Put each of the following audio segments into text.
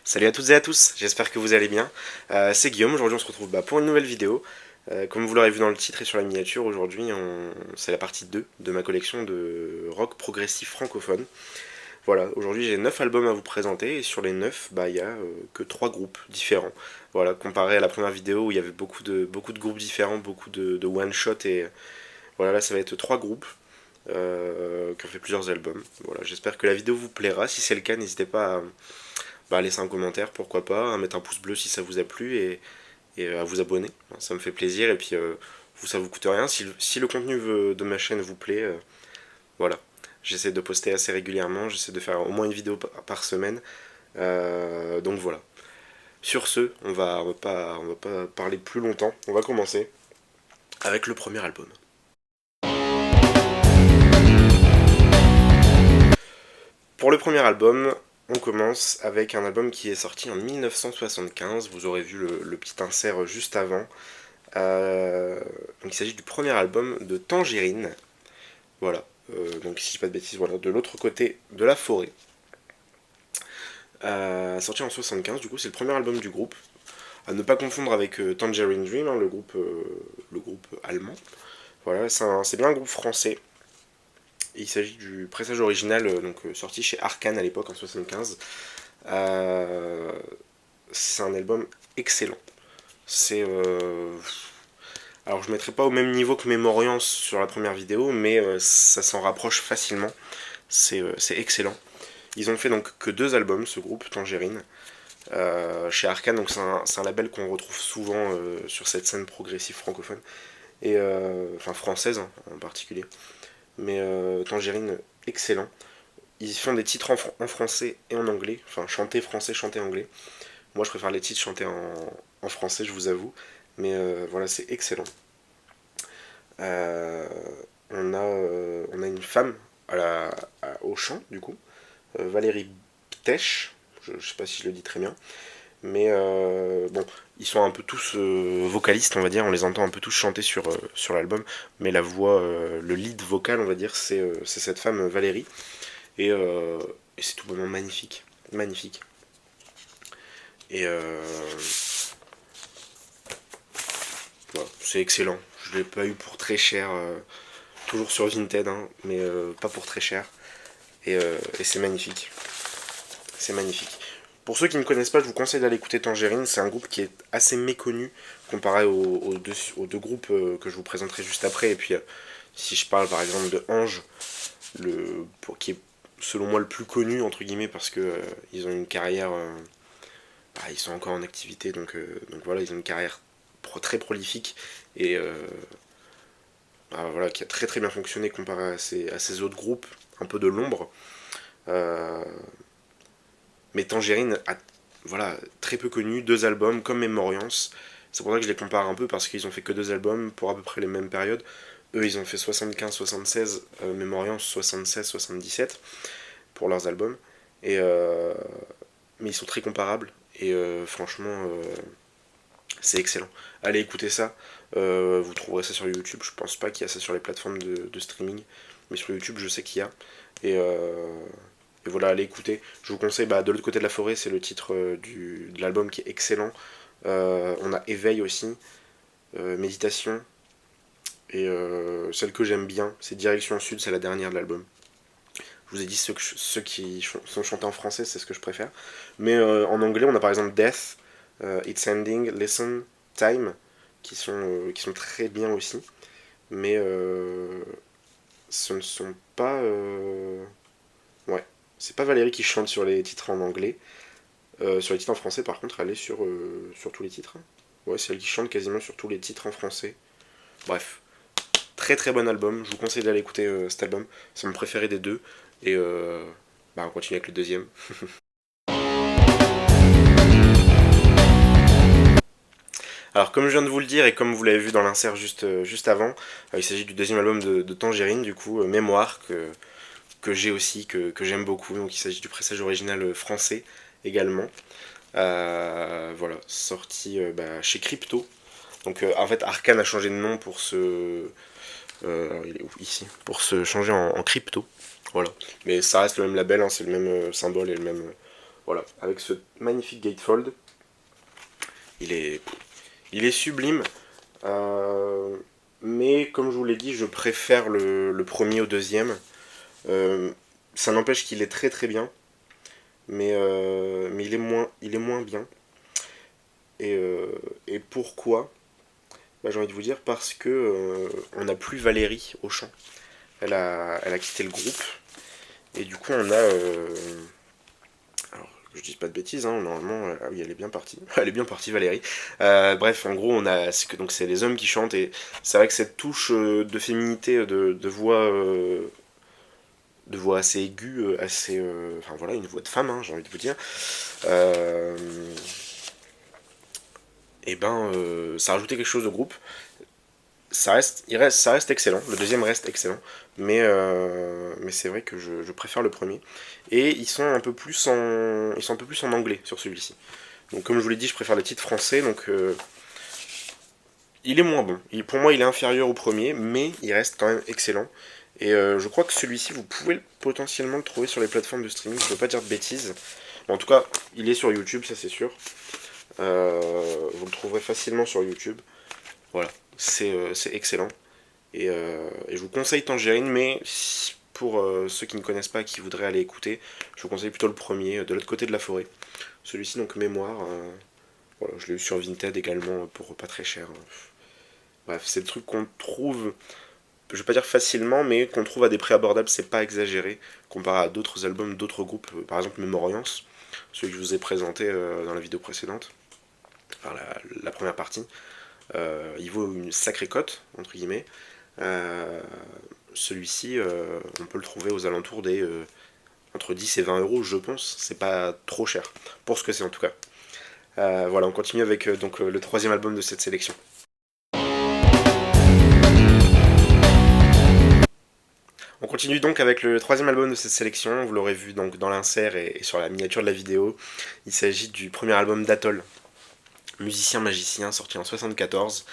Salut à toutes et à tous, j'espère que vous allez bien. C'est Guillaume, aujourd'hui on se retrouve pour une nouvelle vidéo. Comme vous l'aurez vu dans le titre et sur la miniature, aujourd'hui c'est la partie 2 de ma collection de rock progressif francophone. Voilà, aujourd'hui j'ai 9 albums à vous présenter et sur les 9, il y a que 3 groupes différents. Voilà, comparé à la première vidéo où il y avait beaucoup de groupes différents, beaucoup de one-shot et voilà, là ça va être 3 groupes qui ont fait plusieurs albums. Voilà, j'espère que la vidéo vous plaira, si c'est le cas n'hésitez pas à laisser un commentaire, pourquoi pas, à mettre un pouce bleu si ça vous a plu et à vous abonner, ça me fait plaisir et puis vous ça vous coûte rien. Si le contenu de ma chaîne vous plaît, voilà. J'essaie de poster assez régulièrement, j'essaie de faire au moins une vidéo par semaine, donc voilà. Sur ce, on va pas parler plus longtemps, on va commencer avec le premier album. Pour le premier album, on commence avec un album qui est sorti en 1975, vous aurez vu le petit insert juste avant. Donc il s'agit du premier album de Tangerine, voilà, donc si je dis pas de bêtises, voilà, de l'autre côté de la forêt. Sorti en 75, du coup c'est le premier album du groupe, à ne pas confondre avec Tangerine Dream, hein, le groupe allemand. Voilà, c'est bien un groupe français. Et il s'agit du pressage original, sorti chez Arcan à l'époque en 75. C'est un album excellent. C'est alors je ne mettrai pas au même niveau que Mémoriance sur la première vidéo, mais ça s'en rapproche facilement. C'est excellent. Ils ont fait donc que 2 albums, ce groupe, Tangerine, chez Arcan, donc c'est un label qu'on retrouve souvent sur cette scène progressive francophone, et enfin française hein, en particulier. Mais Tangerine, excellent. Ils font des titres en français et en anglais, enfin chanter français, chanter anglais. Moi je préfère les titres chantés en français, je vous avoue, mais voilà, c'est excellent. Euh, on a une femme au chant, du coup, Valérie Ptèche, je ne sais pas si je le dis très bien, mais bon, ils sont un peu tous vocalistes, on va dire, on les entend un peu tous chanter sur l'album, mais la voix, le lead vocal, on va dire, c'est cette femme Valérie, et, euh, et c'est tout bonnement magnifique, magnifique. Et voilà, c'est excellent, je l'ai pas eu pour très cher, toujours sur Vinted, hein, mais pas pour très cher. Et c'est magnifique. C'est magnifique. Pour ceux qui ne connaissent pas, je vous conseille d'aller écouter Tangerine. C'est un groupe qui est assez méconnu comparé aux deux groupes que je vous présenterai juste après. Et puis, si je parle par exemple de Ange, qui est selon moi le plus connu, entre guillemets, parce que ils ont une carrière. Ils sont encore en activité, donc voilà, ils ont une carrière très prolifique. Et voilà, qui a très très bien fonctionné comparé à ces autres groupes, un peu de l'ombre. Euh, mais Tangerine a voilà, très peu connu, 2 albums comme Mémoriance. C'est pour ça que je les compare un peu parce qu'ils ont fait que 2 albums pour à peu près les mêmes périodes. Eux, ils ont fait 75-76, Mémoriance 76-77 pour leurs albums. Et mais ils sont très comparables et franchement, c'est excellent. Allez écouter ça. Vous trouverez ça sur YouTube. Je pense pas qu'il y a ça sur les plateformes de streaming, mais sur YouTube, je sais qu'il y a. Et, et voilà, allez écouter. Je vous conseille De l'autre côté de la forêt, c'est le titre de l'album qui est excellent. On a Éveil aussi, Méditation. Et celle que j'aime bien, c'est Direction Sud, c'est la dernière de l'album. Je vous ai dit ceux qui sont chantés en français, c'est ce que je préfère. Mais en anglais, on a par exemple Death, It's Ending, Listen, Time, qui sont très bien aussi. Mais ce ne sont pas. Ouais, c'est pas Valérie qui chante sur les titres en anglais. Sur les titres en français, par contre, elle est sur tous les titres. Ouais, c'est elle qui chante quasiment sur tous les titres en français. Bref, très très bon album. Je vous conseille d'aller écouter cet album. C'est mon préféré des 2. Et on continue avec le deuxième. Alors, comme je viens de vous le dire et comme vous l'avez vu dans l'insert juste avant, il s'agit du deuxième album de Tangerine, du coup, Mémoire, que j'ai aussi, que j'aime beaucoup. Donc, il s'agit du pressage original français également. Voilà, sorti chez Crypto. Donc en fait, Arcan a changé de nom pour alors, il est où ici pour se changer en Crypto. Voilà. Mais ça reste le même label, hein, c'est le même symbole et Voilà, avec ce magnifique gatefold. Il est sublime. Mais comme je vous l'ai dit, je préfère le premier au deuxième. Ça n'empêche qu'il est très très bien. Mais il est moins bien. Et pourquoi? Bah, j'ai envie de vous dire parce que on n'a plus Valérie au chant. Elle a quitté le groupe. Et du coup, on a. Alors, je dis pas de bêtises, hein, normalement. Ah oui, elle est bien partie. Elle est bien partie, Valérie. Bref, en gros, on a. Donc, c'est les hommes qui chantent. Et c'est vrai que cette touche de féminité, de voix assez aiguë, assez. Enfin, voilà, une voix de femme, hein, j'ai envie de vous dire. Euh, et ben, ça a rajouté quelque chose au groupe. Ça reste excellent. Le deuxième reste excellent. Mais c'est vrai que je préfère le premier. Et ils sont un peu plus en anglais sur celui-ci. Donc comme je vous l'ai dit, je préfère le titre français. Donc il est moins bon. Pour moi, il est inférieur au premier, mais il reste quand même excellent. Et je crois que celui-ci, vous pouvez potentiellement le trouver sur les plateformes de streaming. Je ne veux pas dire de bêtises. Bon, en tout cas, il est sur YouTube, ça c'est sûr. Vous le trouverez facilement sur YouTube. Voilà, c'est excellent. Et je vous conseille Tangerine, mais pour ceux qui ne connaissent pas, qui voudraient aller écouter, je vous conseille plutôt le premier, de l'autre côté de la forêt. Celui-ci, donc Mémoire, voilà, je l'ai eu sur Vinted également pour pas très cher. Bref, c'est le truc qu'on trouve, je vais pas dire facilement, mais qu'on trouve à des prix abordables, c'est pas exagéré, comparé à d'autres albums, d'autres groupes, par exemple Mémoriance, celui que je vous ai présenté dans la vidéo précédente, enfin la première partie. Il vaut une sacrée cote, entre guillemets. Euh, Celui-ci, on peut le trouver aux alentours des entre 10 et 20 euros, je pense. C'est pas trop cher, pour ce que c'est en tout cas. Voilà, on continue avec donc, le troisième album de cette sélection. On continue donc avec le troisième album de cette sélection, vous l'aurez vu donc dans l'insert et sur la miniature de la vidéo. Il s'agit du premier album d'Atoll, musicien magicien, sorti en 74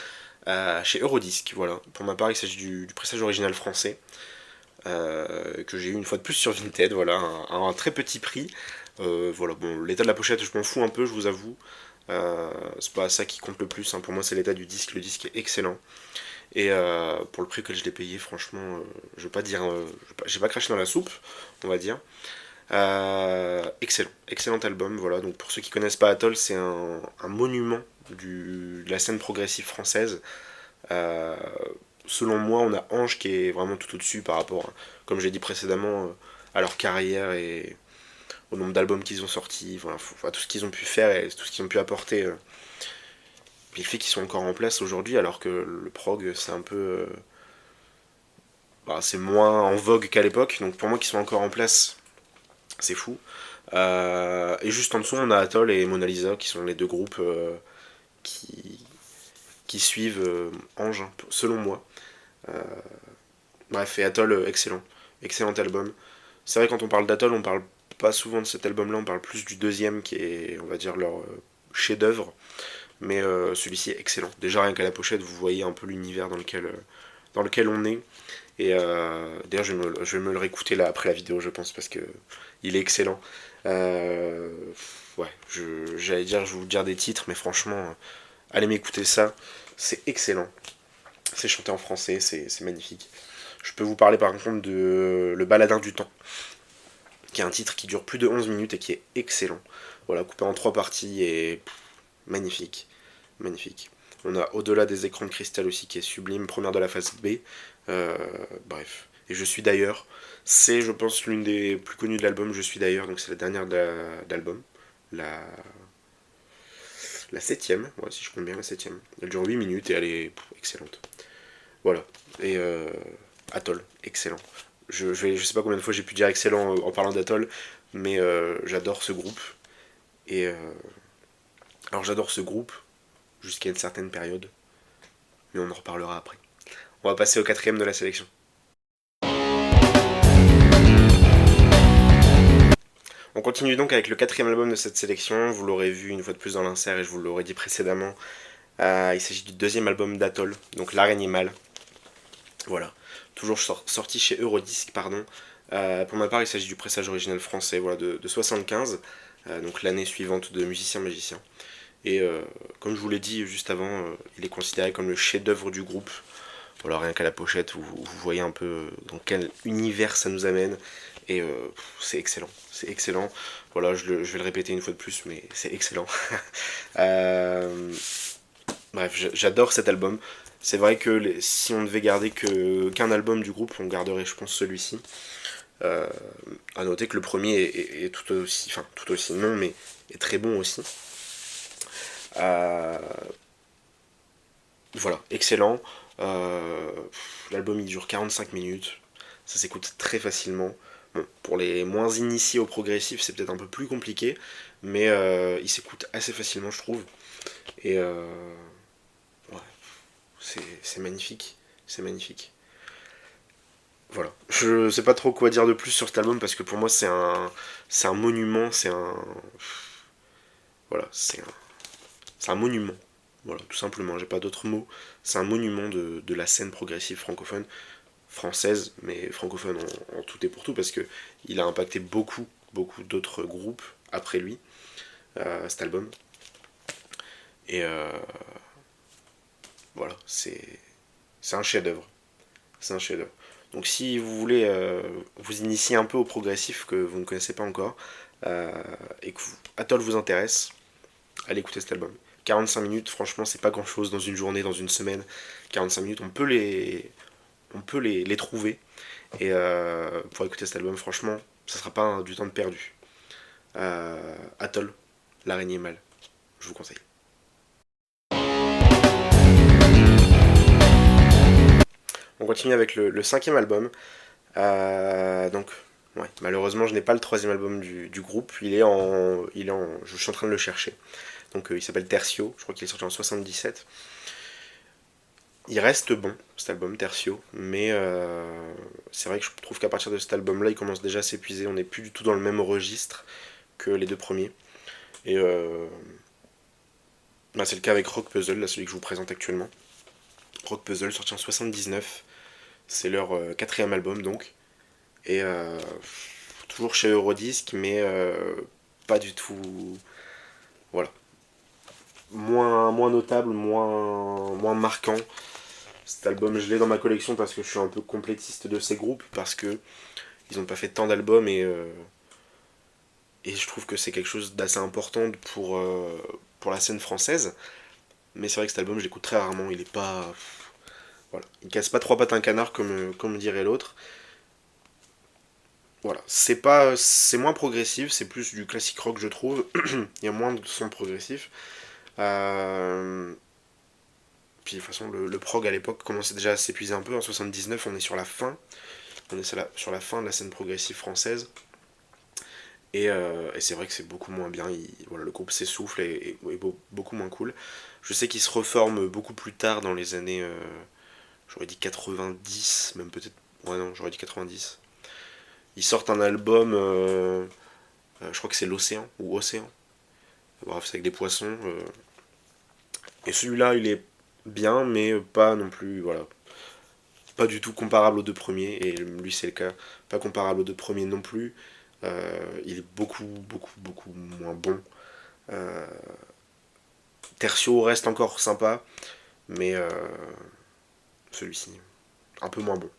chez Eurodisc. Voilà. Pour ma part, il s'agit du pressage original français. Que j'ai eu une fois de plus sur Vinted, voilà, un très petit prix. Voilà, bon, l'état de la pochette, je m'en fous un peu, je vous avoue. C'est pas ça qui compte le plus, hein. Pour moi, c'est l'état du disque. Le disque est excellent. Et pour le prix que je l'ai payé, franchement, je vais pas dire, j'ai pas craché dans la soupe, on va dire. Excellent, excellent album. Voilà, donc pour ceux qui connaissent pas Atoll, c'est un monument de la scène progressive française. Euh, Selon moi, on a Ange qui est vraiment tout au-dessus par rapport, comme j'ai dit précédemment, à leur carrière et au nombre d'albums qu'ils ont sortis, voilà, à tout ce qu'ils ont pu faire et tout ce qu'ils ont pu apporter. Puis le fait qu'ils sont encore en place aujourd'hui, alors que le prog, c'est un peu. Bah, c'est moins en vogue qu'à l'époque, donc pour moi qu'ils sont encore en place, c'est fou. Et juste en dessous, on a Atoll et Mona Lisa, qui sont les deux groupes qui, qui suivent Ange, hein, selon moi. Euh, Bref, et Atoll, excellent. Excellent album. C'est vrai, quand on parle d'Atoll, on parle pas souvent de cet album-là, on parle plus du deuxième qui est, on va dire, leur chef-d'œuvre. Mais celui-ci est excellent. Déjà, rien qu'à la pochette, vous voyez un peu l'univers dans lequel on est. Et d'ailleurs, je vais me le réécouter là après la vidéo, je pense, parce que il est excellent. Euh, ouais, j'allais dire, je vais vous dire des titres, mais franchement, allez m'écouter ça. C'est excellent. C'est chanté en français, c'est magnifique. Je peux vous parler par contre de Le Baladin du Temps, qui est un titre qui dure plus de 11 minutes et qui est excellent. Voilà, coupé en trois parties et magnifique. Magnifique. On a Au-delà des écrans de cristal aussi qui est sublime, première de la phase B. Euh, Bref. Et Je suis d'ailleurs, c'est je pense l'une des plus connues de l'album, Je suis d'ailleurs, donc c'est la dernière d'album. La septième, ouais, si je compte bien la septième. Elle dure 8 minutes et elle est excellente. Voilà. Et Atoll, excellent. Je sais pas combien de fois j'ai pu dire excellent en parlant d'Atoll, mais j'adore ce groupe. Et alors j'adore ce groupe jusqu'à une certaine période, mais on en reparlera après. On va passer au quatrième de la sélection. On continue donc avec le quatrième album de cette sélection. Vous l'aurez vu une fois de plus dans l'insert et je vous l'aurais dit précédemment. Il s'agit du deuxième album d'Atoll, donc L'Araignée Mâle. Voilà. Toujours sorti chez Eurodisc, pardon. Pour ma part, il s'agit du pressage original français, voilà, de 75. donc l'année suivante de Musicien Magicien. Et comme je vous l'ai dit juste avant, il est considéré comme le chef-d'œuvre du groupe. Voilà, rien qu'à la pochette, vous voyez un peu dans quel univers ça nous amène. Et c'est excellent, c'est excellent. Voilà, je vais le répéter une fois de plus, mais c'est excellent. Euh, Bref, j'adore cet album. C'est vrai que si on devait garder qu'un album du groupe, on garderait, je pense, celui-ci. Euh, à noter que le premier est tout aussi, enfin tout aussi non, mais est très bon aussi. Euh, voilà, excellent. Euh, L'album il dure 45 minutes, ça s'écoute très facilement. Bon, pour les moins initiés au progressif, c'est peut-être un peu plus compliqué, mais il s'écoute assez facilement, je trouve. Et ouais, c'est magnifique, c'est magnifique. Voilà. Je sais pas trop quoi dire de plus sur cet album parce que pour moi c'est un monument, voilà, c'est un monument. Voilà, tout simplement, j'ai pas d'autres mots. C'est un monument de la scène progressive francophone, française, mais francophone en tout et pour tout, parce que il a impacté beaucoup, beaucoup d'autres groupes après lui, cet album. Et voilà, c'est un chef-d'œuvre. C'est un chef-d'œuvre. Donc si vous voulez vous initier un peu au progressif que vous ne connaissez pas encore, euh, et que Atoll vous intéresse, allez écouter cet album. 45 minutes, franchement, c'est pas grand chose dans une journée, dans une semaine. 45 minutes, on peut les trouver. Et pour écouter cet album, franchement, ça sera pas du temps de perdu. Atoll, l'araignée mâle, je vous conseille. On continue avec le cinquième album. Donc, ouais, malheureusement, je n'ai pas le troisième album du groupe. Je suis en train de le chercher. Donc, il s'appelle Tertio. Je crois qu'il est sorti en 77. Il reste bon, cet album Tertio, mais c'est vrai que je trouve qu'à partir de cet album-là, il commence déjà à s'épuiser. On n'est plus du tout dans le même registre que les deux premiers. Et bah, c'est le cas avec Rock Puzzle, là, celui que je vous présente actuellement. Rock Puzzle, sorti en 79. C'est leur quatrième album, donc. Et toujours chez Eurodisc, mais pas du tout. Voilà. Moins notable, moins marquant. Cet album, je l'ai dans ma collection parce que je suis un peu complétiste de ces groupes, parce que ils n'ont pas fait tant d'albums et je trouve que c'est quelque chose d'assez important pour la scène française. Mais c'est vrai que cet album, je l'écoute très rarement. Il est pas. Voilà. Il casse pas trois pattes à un canard comme dirait l'autre. Voilà. C'est moins progressif, c'est plus du classique rock, je trouve. Il y a moins de sons progressifs. Euh, Puis de toute façon, le prog à l'époque commençait déjà à s'épuiser un peu. En 79, on est sur la fin. On est sur la fin de la scène progressive française. Et c'est vrai que c'est beaucoup moins bien. Voilà, le groupe s'essouffle et beaucoup moins cool. Je sais qu'il se reforme beaucoup plus tard dans les années. J'aurais dit 90, même peut-être. Ouais, non, j'aurais dit 90. Ils sortent un album. Je crois que c'est l'Océan ou Océan. Bref, c'est avec des poissons. Et celui-là, il est bien, mais pas non plus. Voilà. Pas du tout comparable aux deux premiers. Et lui, c'est le cas. Pas comparable aux deux premiers non plus. Il est beaucoup, beaucoup, beaucoup moins bon. Euh, Tertio reste encore sympa, mais celui-ci, un peu moins bon.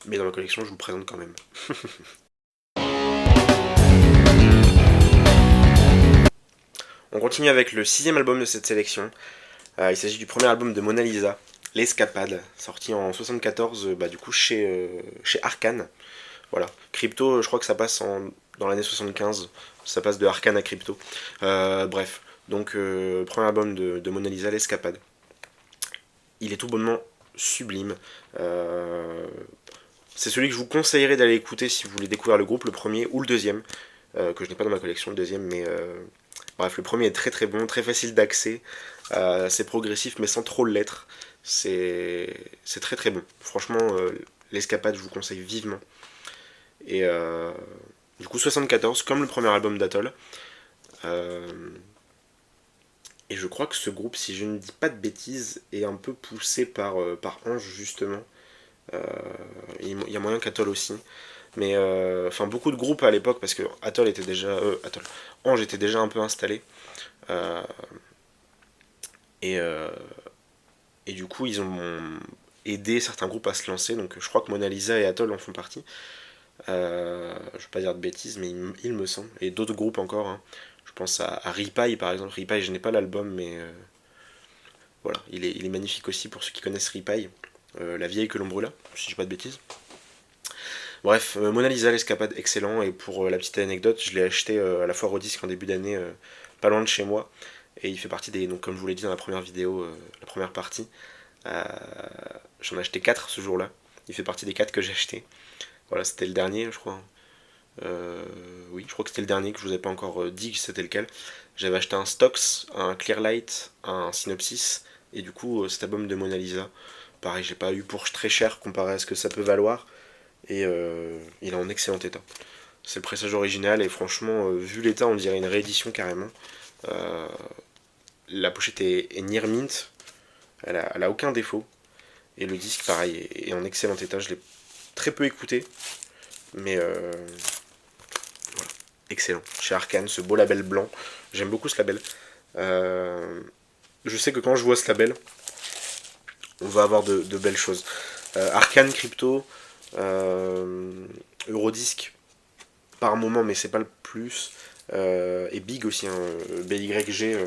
Mais dans la collection, je vous le présente quand même. On continue avec le sixième album de cette sélection. Il s'agit du premier album de Mona Lisa, L'Escapade, sorti en 74, bah, du coup chez Arcane. Voilà. Crypto, je crois que ça passe dans l'année 75. Ça passe de Arcane à Crypto. Bref. Donc, premier album de Mona Lisa, L'Escapade. Il est tout bonnement sublime. C'est celui que je vous conseillerais d'aller écouter si vous voulez découvrir le groupe, le premier ou le deuxième, que je n'ai pas dans ma collection, le deuxième, mais bref, le premier est très très bon, très facile d'accès, c'est progressif mais sans trop l'être, c'est très très bon. Franchement, l'escapade, je vous conseille vivement. Et du coup, 74, comme le premier album d'Atoll. Euh, et je crois que ce groupe, si je ne dis pas de bêtises, est un peu poussé par Ange justement. Il y a moyen qu'Atoll aussi. Mais enfin beaucoup de groupes à l'époque, parce que Ange était déjà un peu installé. Euh, et, euh, et du coup, ils ont aidé certains groupes à se lancer. Donc je crois que Mona Lisa et Atoll en font partie. Je ne veux pas dire de bêtises, mais il me semble. Et d'autres groupes encore, hein. Je pense à Ripaille par exemple. Ripaille, je n'ai pas l'album, mais voilà, il est magnifique aussi pour ceux qui connaissent Ripaille. La vieille que l'on brûla, si je dis pas de bêtises. Bref, Mona Lisa, l'escapade, excellent. Et pour la petite anecdote, je l'ai acheté à la foire au disque en début d'année, pas loin de chez moi. Et il fait partie des. Donc, comme je vous l'ai dit dans la première vidéo, la première partie, euh, j'en ai acheté 4 ce jour-là. Il fait partie des 4 que j'ai acheté. Voilà, c'était le dernier, je crois. Oui, je crois que c'était le dernier que je vous ai pas encore dit que c'était lequel. J'avais acheté un Stox, un Clearlight, un Synopsis, et du coup cet album de Mona Lisa. Pareil, j'ai pas eu pour très cher comparé à ce que ça peut valoir, et il est en excellent état. C'est le pressage original, et franchement, vu l'état, on dirait une réédition carrément. Euh, la pochette est near mint, elle a aucun défaut, et le disque, pareil, est en excellent état. Je l'ai très peu écouté, mais excellent. Chez Arcane, ce beau label blanc. J'aime beaucoup ce label. Euh, je sais que quand je vois ce label, on va avoir de belles choses. Arcane Crypto, euh, Eurodisc par moment, mais c'est pas le plus. Et Big aussi, hein, BYG,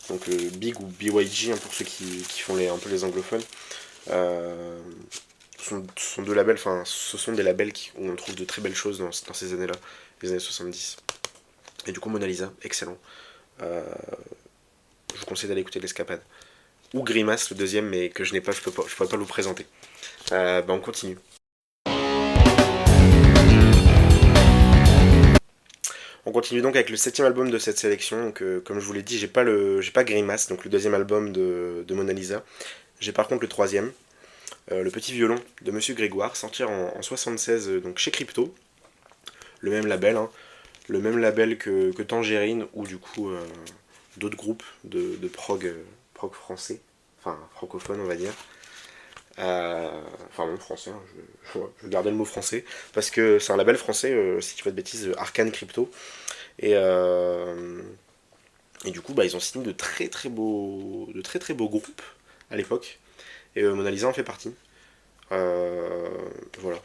donc Big ou BYG hein, pour ceux qui font un peu les anglophones. Euh, sont deux labels, enfin ce sont des labels où on trouve de très belles choses dans ces années-là, les années 70. Et du coup Mona Lisa, excellent. Euh, je vous conseille d'aller écouter l'Escapade. Ou Grimace, le deuxième, mais que je n'ai pas, je pourrais pas vous présenter. Bah on continue. On continue donc avec le septième album de cette sélection. Donc, comme je vous l'ai dit, j'ai pas Grimace, donc le deuxième album de Mona Lisa. J'ai par contre le troisième, le petit violon de Monsieur Grégoire, sorti en 76 donc chez Crypto, le même label, hein, le même label que Tangerine ou du coup d'autres groupes de prog français, enfin francophone on va dire. Enfin non français, hein, je gardais le mot français, parce que c'est un label français, si tu dis pas de bêtises, Arcane Crypto. Et, et du coup bah, ils ont signé de très très beaux groupes à l'époque. Et Mona Lisa en fait partie. Voilà.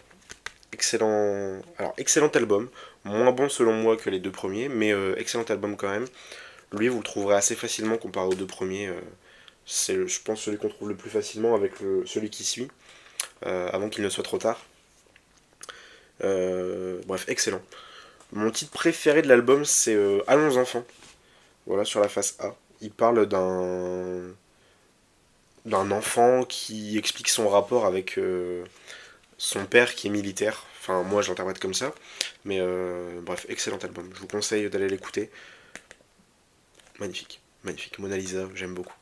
Excellent. Alors excellent album. Moins bon selon moi que les deux premiers, mais excellent album quand même. Lui, vous le trouverez assez facilement comparé aux deux premiers. C'est, je pense, celui qu'on trouve le plus facilement avec celui qui suit, avant qu'il ne soit trop tard. Bref, excellent. Mon titre préféré de l'album, c'est Allons enfants. Voilà, sur la face A. Il parle d'un enfant qui explique son rapport avec son père qui est militaire. Enfin, moi, je l'interprète comme ça. Mais bref, excellent album. Je vous conseille d'aller l'écouter. Magnifique. Magnifique. Mona Lisa, j'aime beaucoup.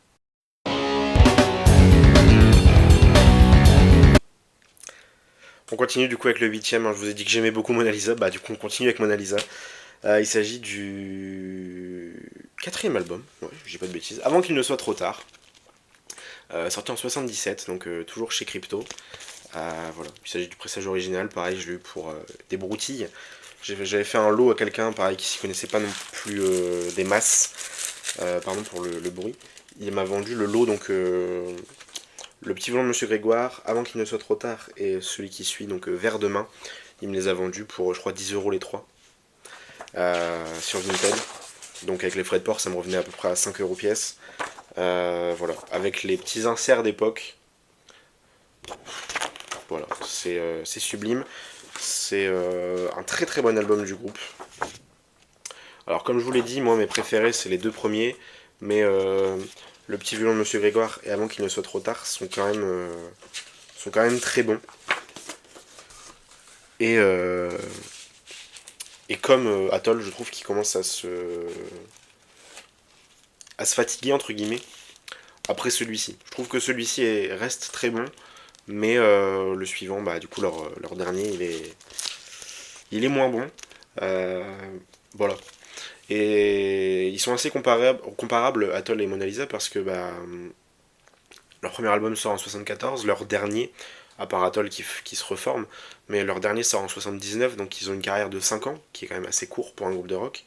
On continue du coup avec le huitième, hein. Je vous ai dit que j'aimais beaucoup Mona Lisa, bah du coup on continue avec Mona Lisa. Il s'agit du quatrième album, ouais, je dis pas de bêtises, avant qu'il ne soit trop tard. Sorti en 77, donc toujours chez Crypto. Voilà, il s'agit du pressage original, pareil, je l'ai eu pour des broutilles. J'avais fait un lot à quelqu'un, pareil, qui s'y connaissait pas non plus des masses, pardon pour le bruit. Il m'a vendu le lot, donc le petit violon de Monsieur Grégoire, avant qu'il ne soit trop tard, et celui qui suit, donc Vers de main. Il me les a vendus pour, je crois, 10 € les trois, sur Vinted. Donc avec les frais de port, ça me revenait à peu près à 5 € pièce. Voilà, avec les petits inserts d'époque. Voilà, c'est sublime. C'est un très très bon album du groupe. Alors comme je vous l'ai dit, moi mes préférés c'est les deux premiers, mais le petit violon de Monsieur Grégoire et avant qu'il ne soit trop tard sont quand même très bons. Et, et comme Atoll, je trouve qu'il commence à se fatiguer entre guillemets après celui-ci. Je trouve que celui-ci reste très bon, mais le suivant, bah du coup leur dernier, il est moins bon. Euh, voilà. Et ils sont assez comparables Atoll et Mona Lisa parce que bah, leur premier album sort en 74, leur dernier à part Atoll qui se reforme, mais leur dernier sort en 79, donc ils ont une carrière de 5 ans, qui est quand même assez court pour un groupe de rock.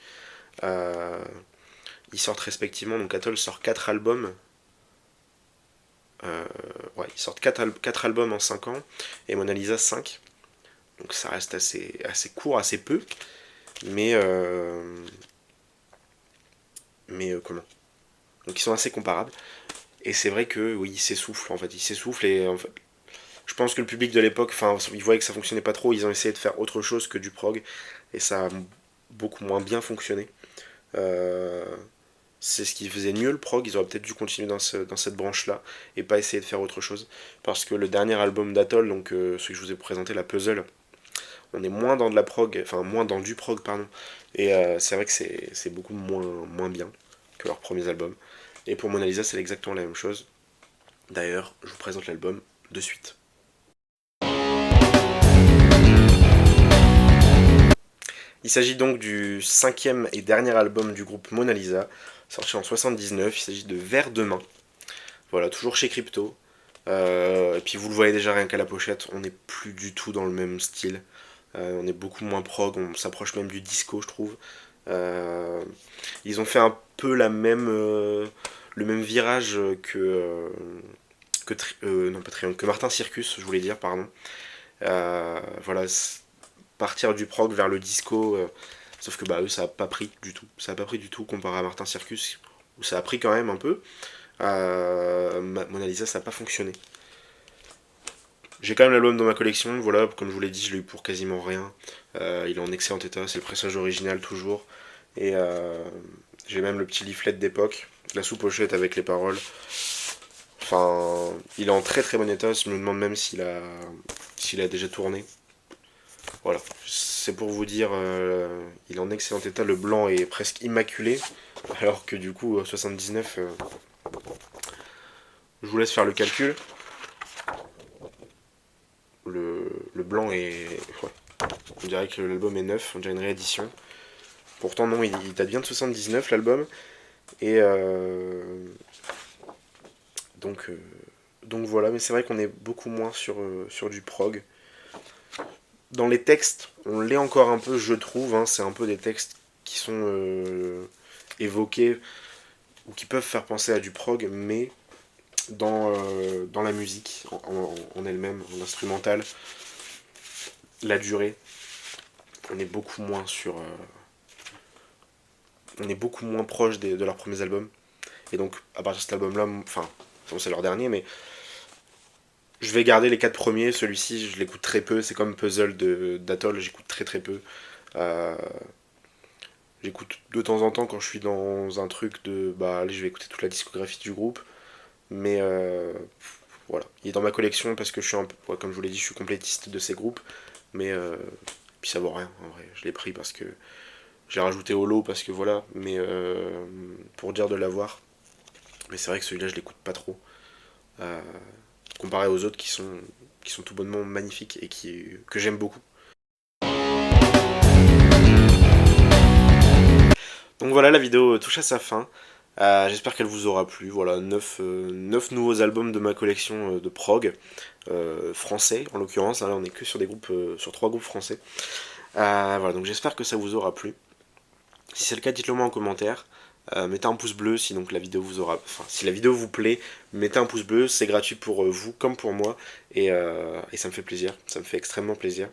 Euh, Ils sortent respectivement, donc Atoll sort 4 albums. Euh, ouais, ils sortent 4 albums en 5 ans, et Mona Lisa 5. Donc ça reste assez court, assez peu, mais, comment. Donc ils sont assez comparables. Et c'est vrai que oui, ils s'essoufflent en fait. Ils s'essoufflent et en fait, je pense que le public de l'époque, enfin, ils voyaient que ça fonctionnait pas trop, ils ont essayé de faire autre chose que du prog, et ça a beaucoup moins bien fonctionné. Euh, c'est ce qui faisait mieux le prog, ils auraient peut-être dû continuer dans cette branche-là, et pas essayer de faire autre chose. Parce que le dernier album d'Atoll, donc celui que je vous ai présenté, la Puzzle, on est moins dans de la prog, enfin moins dans du prog, pardon. Et c'est vrai que c'est beaucoup moins bien que leurs premiers albums. Et pour Mona Lisa, c'est exactement la même chose. D'ailleurs, je vous présente l'album de suite. Il s'agit donc du cinquième et dernier album du groupe Mona Lisa, sorti en 79. Il s'agit de Vers de main. Voilà, toujours chez Crypto. Et puis vous le voyez déjà rien qu'à la pochette, on n'est plus du tout dans le même style. On est beaucoup moins prog, on s'approche même du disco, je trouve. Euh, Ils ont fait un peu le même virage non pas Triangle, que Martin Circus, je voulais dire, pardon. Voilà, partir du prog vers le disco, sauf que bah eux ça a pas pris du tout. Ça a pas pris du tout comparé à Martin Circus, où ça a pris quand même un peu. Mona Lisa ça a pas fonctionné. J'ai quand même l'album dans ma collection, voilà, comme je vous l'ai dit, je l'ai eu pour quasiment rien. Il est en excellent état, c'est le pressage original toujours. Et j'ai même le petit leaflet d'époque, la sous-pochette avec les paroles. Enfin, il est en très très bon état, je me demande même s'il a déjà tourné. Voilà, c'est pour vous dire, il est en excellent état, le blanc est presque immaculé, alors que du coup, 79, je vous laisse faire le calcul. Le blanc est... Ouais, on dirait que l'album est neuf, on dirait une réédition. Pourtant non, il date bien de 79 l'album, et donc, euh, donc voilà, mais c'est vrai qu'on est beaucoup moins sur du prog. Dans les textes, on l'est encore un peu, je trouve, hein, c'est un peu des textes qui sont évoqués ou qui peuvent faire penser à du prog, mais dans la musique en elle-même, en instrumental, la durée, on est beaucoup moins on est beaucoup moins proche de leurs premiers albums. Et donc, à partir de cet album-là, enfin, c'est leur dernier, mais je vais garder les 4 premiers. Celui-ci, je l'écoute très peu. C'est comme Puzzle d'Atoll, j'écoute très très peu. Euh, J'écoute de temps en temps quand je suis dans un truc de. Bah, allez, je vais écouter toute la discographie du groupe. Mais voilà. Il est dans ma collection parce que je suis un peu. Ouais, comme je vous l'ai dit, je suis complétiste de ces groupes. Mais. Puis ça vaut rien, en vrai. Je l'ai pris parce que. J'ai rajouté au lot parce que voilà. Mais. Pour dire de l'avoir. Mais c'est vrai que celui-là, je l'écoute pas trop. Euh, Comparé aux autres qui sont tout bonnement magnifiques et que j'aime beaucoup. Donc voilà, la vidéo touche à sa fin. J'espère qu'elle vous aura plu. Voilà, 9 nouveaux albums de ma collection de prog, français en l'occurrence. Là, on est que sur des groupes, sur 3 groupes français. Voilà, donc j'espère que ça vous aura plu. Si c'est le cas, dites-le moi en commentaire. Mettez un pouce bleu si donc la vidéo vous aura. Enfin, si la vidéo vous plaît, mettez un pouce bleu, c'est gratuit pour vous comme pour moi. Et ça me fait plaisir, ça me fait extrêmement plaisir.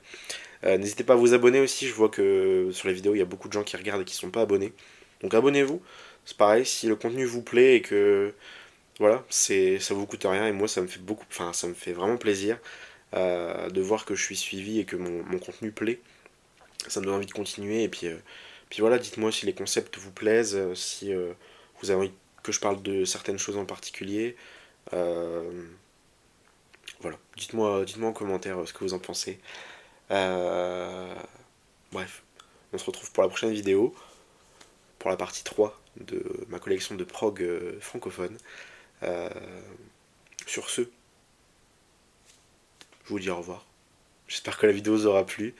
N'hésitez pas à vous abonner aussi, je vois que sur les vidéos il y a beaucoup de gens qui regardent et qui ne sont pas abonnés. Donc abonnez-vous, c'est pareil, si le contenu vous plaît et que voilà, ça vous coûte rien et moi ça me fait beaucoup, enfin ça me fait vraiment plaisir de voir que je suis suivi et que mon contenu plaît. Ça me donne envie de continuer et puis voilà, dites-moi si les concepts vous plaisent, si vous avez envie que je parle de certaines choses en particulier. Euh, voilà, dites-moi en commentaire ce que vous en pensez. Euh, Bref, on se retrouve pour la prochaine vidéo, pour la partie 3 de ma collection de prog francophone. Euh, sur ce, je vous dis au revoir. J'espère que la vidéo vous aura plu.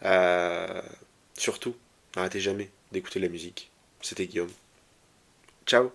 Euh, Surtout, n'arrêtez jamais d'écouter la musique. C'était Guillaume. Ciao.